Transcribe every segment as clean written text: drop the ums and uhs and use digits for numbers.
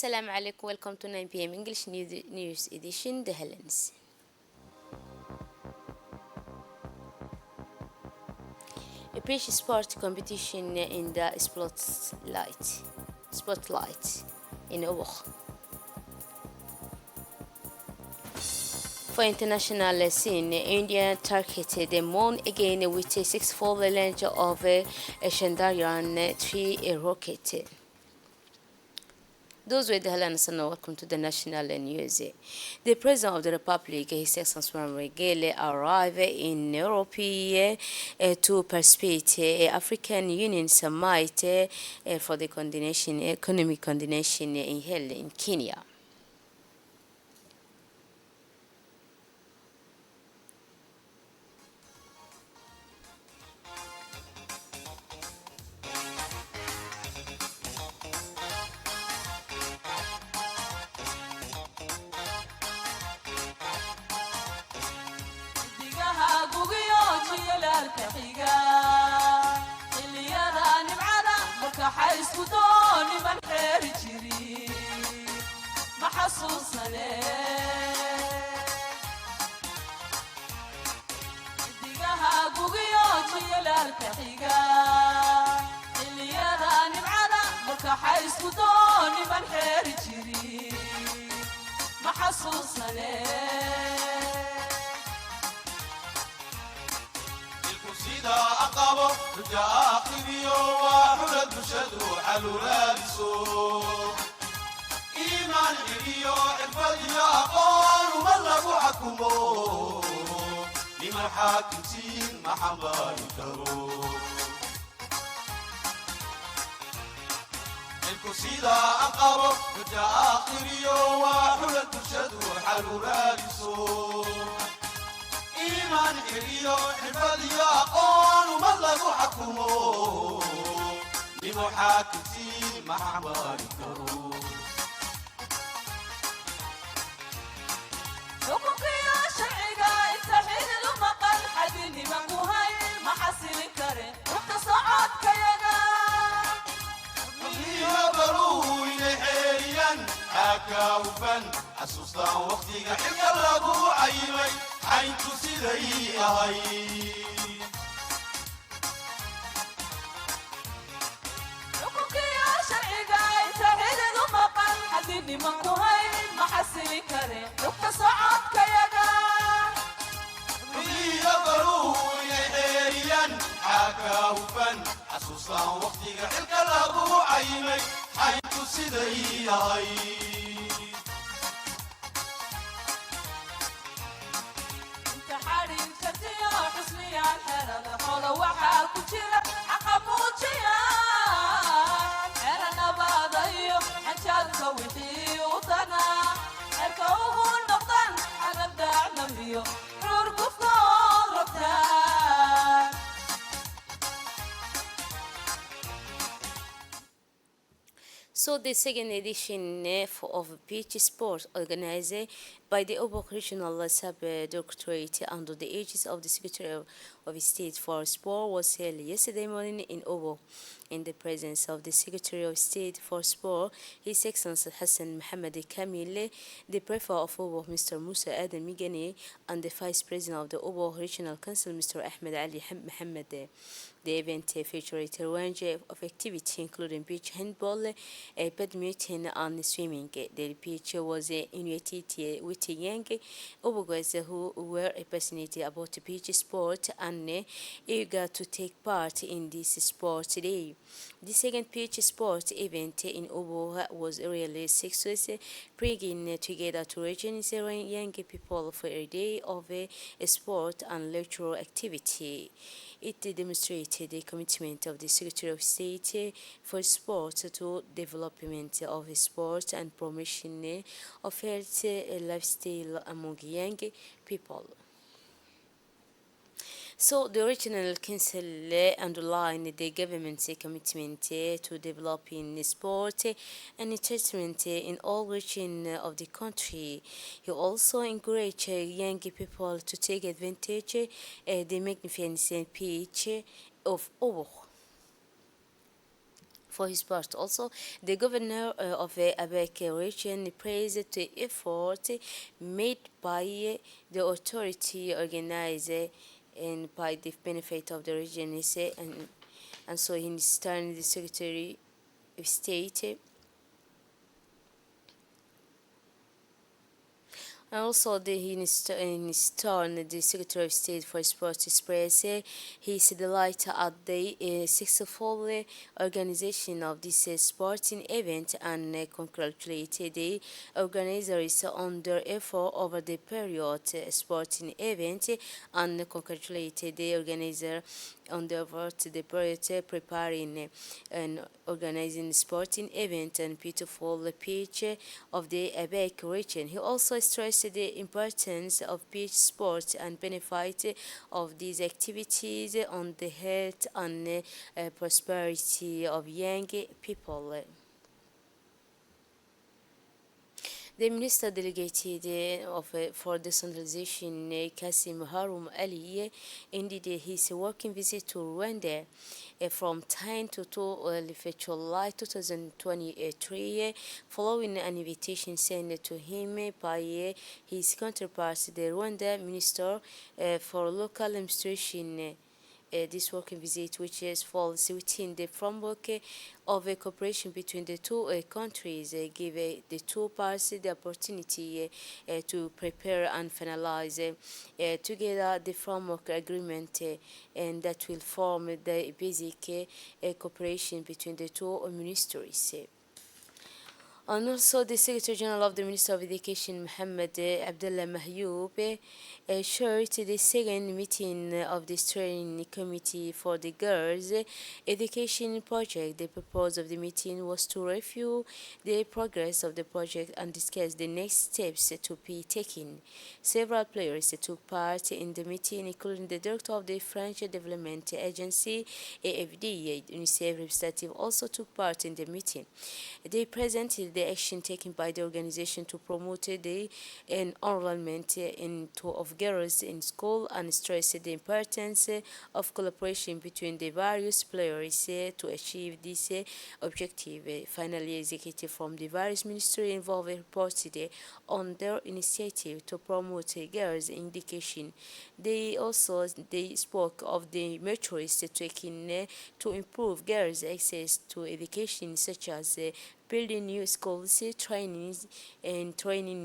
Assalamu alaikum. Welcome to 9 p.m. English News Edition, The Helens. A beach sport competition in the spotlight in Obok. For international scene, India targeted the moon again with a 6-4 launch of a Chandrayaan 3 rocket. Those were the headlines and welcome to the national news. The President of the Republic, His Excellency Regale, arrived in Europe to participate in African Union Summit for the economic coordination held in Kenya. So the second edition of beach sport organized by the Obok Regional Sub-Directorate under the aegis of the Secretary of State for Sport was held yesterday morning in Obok in the presence of the Secretary of State for Sport, His Excellency Hassan Mohammed Kamil, the Prefect of Obok, Mr. Musa Adam Migani, and the Vice President of the Obok Regional Council, Mr. Ahmed Ali Mohammed. The event featured a range of activities including beach handball, badminton, and swimming. The beach was invited with young Obogos who were passionate about beach sport and eager to take part in this sport today. The second beach sport event in Obo was really successful, bringing together two regions young people for a day of sport and cultural activity. It demonstrated the commitment of the Secretary of State for Sport to development of sport and promotion of healthy lifestyle among young people. So the Regional Council underlined the government's commitment to developing sport and entertainment in all regions of the country. He also encouraged young people to take advantage of the magnificent beach of Obo For his part, also, the governor of Abek region praised the effort made by the authority organized and by the benefit of the region, he said, and so in his turn, the Secretary of State. And also, in his turn, the Secretary of State for Sports expressed his delight at the successful organization of this sporting event and congratulated the organizers on their effort over the period sporting event and congratulated the organizer on the effort the period preparing and organizing sporting event and beautiful pitch of the Abek region. He also stressed the importance of beach sports and benefit of these activities on the health and prosperity of young people. The minister delegated for decentralization, Kasim Harum Ali, ended his working visit to Rwanda from 10 to 12 July 2023, following an invitation sent to him by his counterpart, the Rwanda Minister for Local Administration. This working visit, which is falls within the framework of a cooperation between the two countries, give the two parties the opportunity to prepare and finalize together the framework agreement, and that will form the basic cooperation between the two ministries. And also, the Secretary General of the Ministry of Education, Mohammed Abdullah Mahyoub, chaired the second meeting of the Steering Committee for the Girls Education Project. The purpose of the meeting was to review the progress of the project and discuss the next steps to be taken. Several players took part in the meeting, including the director of the French Development Agency, AFD. UNICEF representative also took part in the meeting. They presented the action taken by the organization to promote the enrollment of girls in school and stressed the importance of collaboration between the various players to achieve this objective. Finally, executives from the various ministries involved reported on their initiative to promote girls in education. They spoke of the measures taken to improve girls' access to education, such as building new schools, training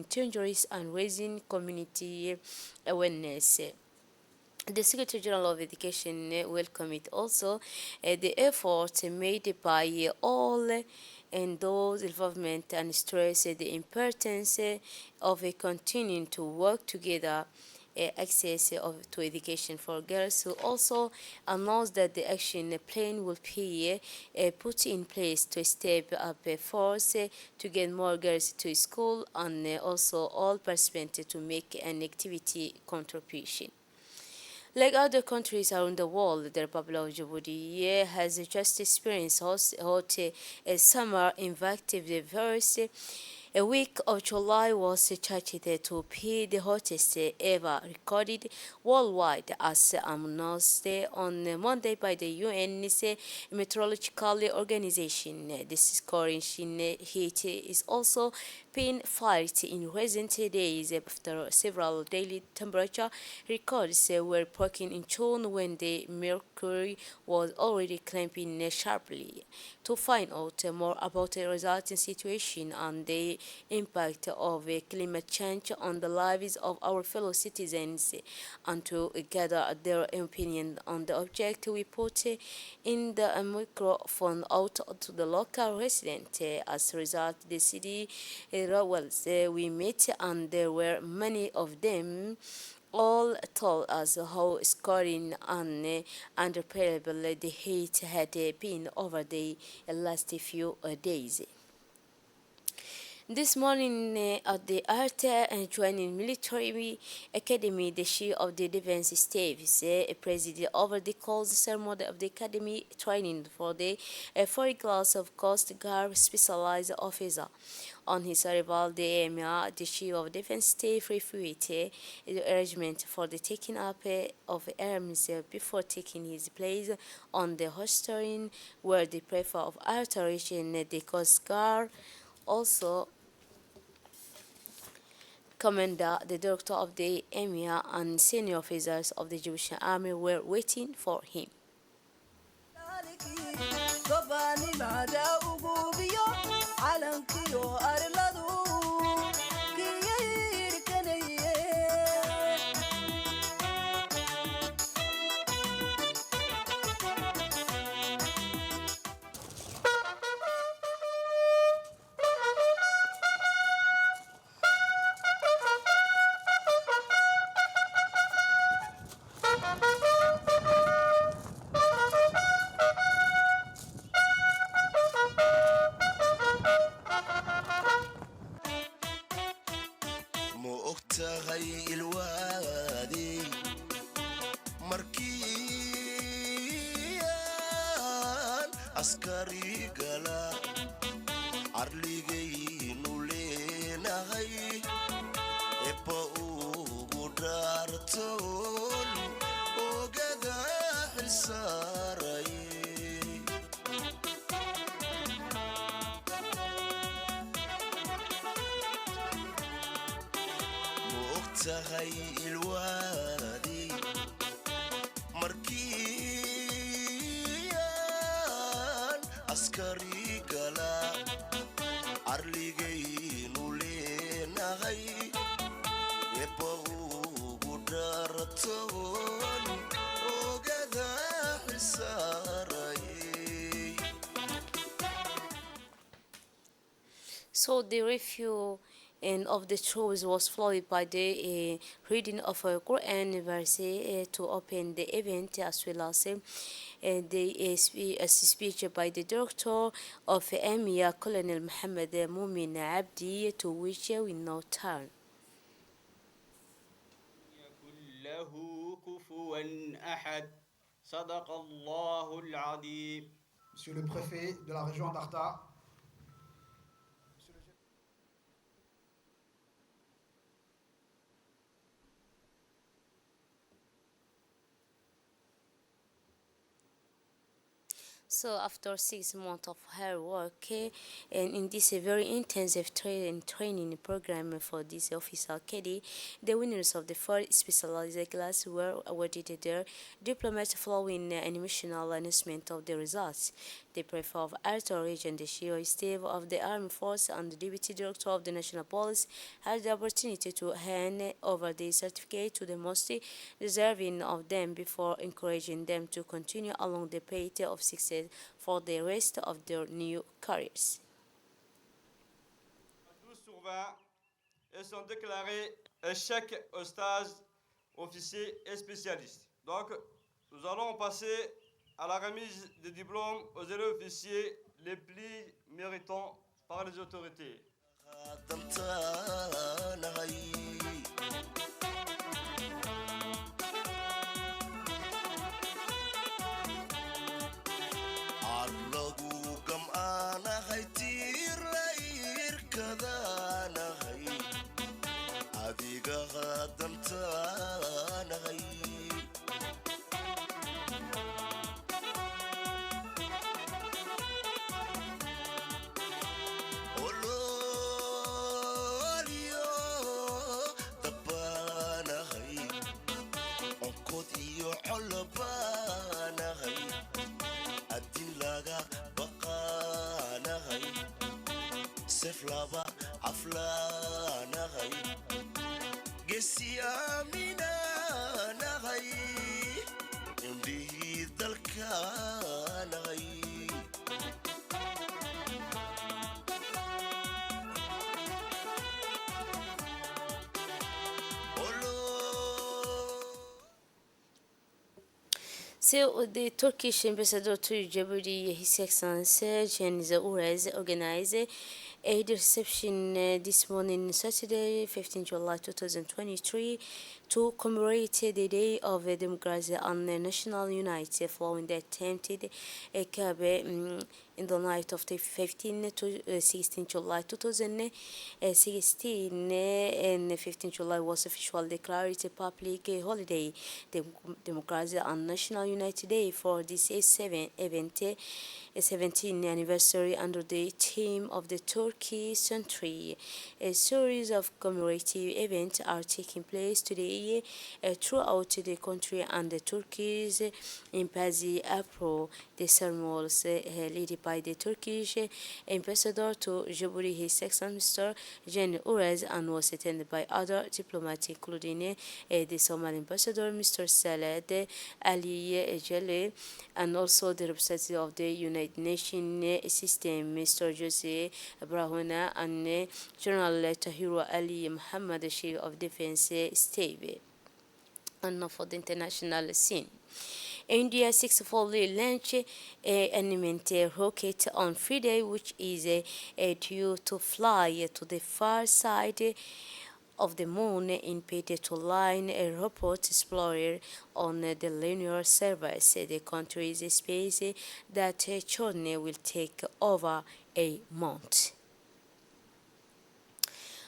teachers, and raising community awareness. The Secretary General of Education welcomed also the effort made by all and those involvement and stressed the importance of continuing to work together access to education for girls, who also announced that the action plan will be put in place to step up efforts to get more girls to school and also all participants to make an activity contribution. Like other countries around the world, the Republic of Djibouti has just experienced hot summer invective diverse. A week of July was judged to be the hottest ever recorded worldwide, as announced on Monday by the UN's Meteorological Organization. This scorching heat is also being felt in recent days after several daily temperature records were broken in June, when the mercury was already climbing sharply. To find out more about the resulting situation and the impact of climate change on the lives of our fellow citizens, and to gather their opinion on the object, we put in the microphone out to the local resident. As a result, the city rebels we met, and there were many of them, all told us how scorching and unbearable the heat had been over the last few days. This morning at the Art and Joining Military Academy, the chief of the defense staff presided over the closed ceremony of the academy training for the foreign class of Coast Guard specialized officer. On his arrival, the emir, the chief of defense staff, refuted the arrangement for the taking up of arms before taking his place on the hostelry, where the prefect of artillery in the Coast Guard also commander, the director of the emir, and senior officers of the Jewish army were waiting for him. ma ogtahay ilwaadi markiyan askari gala arligaynu leenahay eba ugu dhaartoon ogada xilsaaray tahay ilwaadi markiyan askari gala arligaynu leenahay eba ugu dhaartoon ogada xilsaaray. So the review and of the truth was followed by the reading of a Quran verse to open the event, as well as the speech by the director of Emir Colonel Muhammad Mumin Abdi, to which we now turn. يكن له كفوا أحد صدق الله العظيم. Monsieur le préfet de la région d'Arta, So after 6 months of hard work and in this very intensive training program for this officer KD, the winners of the fourth specialized class were awarded their diplomas following an emotional announcement of the results. The prefect of Arthur Region, the chief of staff of the Armed Force, and the deputy director of the National Police had the opportunity to hand over the certificate to the most deserving of them before encouraging them to continue along the path of success for the rest of their new careers. 12 sur 20 et sont déclarés échecs au stage officier et spécialiste. Donc, nous allons passer à la remise des diplômes aux élèves officiers les plus méritants par les autorités. Lava aflanahay gesiamina nahay indihi dalkanahay So the Turkish ambassador to Djibouti, His Excellency Cengiz Ourez, organized The reception this morning, Saturday, 15 July 2023, to commemorate the Day of Democracy and National Unity following the attempted coup in the night of the 15 to 16 July 2016, and 15 July was officially declared a public holiday. The Democracy and National Unity Day for this event, 17th anniversary under the theme of the Turkey Century. A series of commemorative events are taking place today throughout the country, and the Turkish embassy approved the ceremonies led by the Turkish ambassador to Djibouti, His Excellency Mr. Jen Urez, and was attended by other diplomats, including the Somali ambassador Mr. Salad Ali Jelle, and also the representative of the United Nations system, Mr. Jose Brahona, and General Tahiru Ali Muhammad, Chief of Defense Staff. And for the international scene, India successfully launched an unmanned rocket on Friday, which is due to fly to the far side of the moon in order to line a robot explorer on the lunar surface. The country's space that journey will take over a month.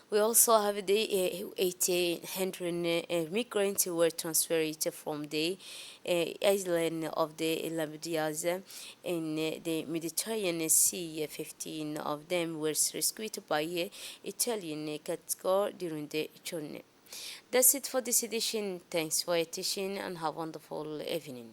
We also have the 1,800 migrants who were transferred from the island of the Lampedusa in the Mediterranean Sea. 15 of them were rescued by Italian Coast Guard during the journey. That's it for this edition. Thanks for your attention and have a wonderful evening.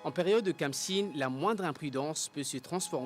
En période de Khamsin, la moindre imprudence peut se transformer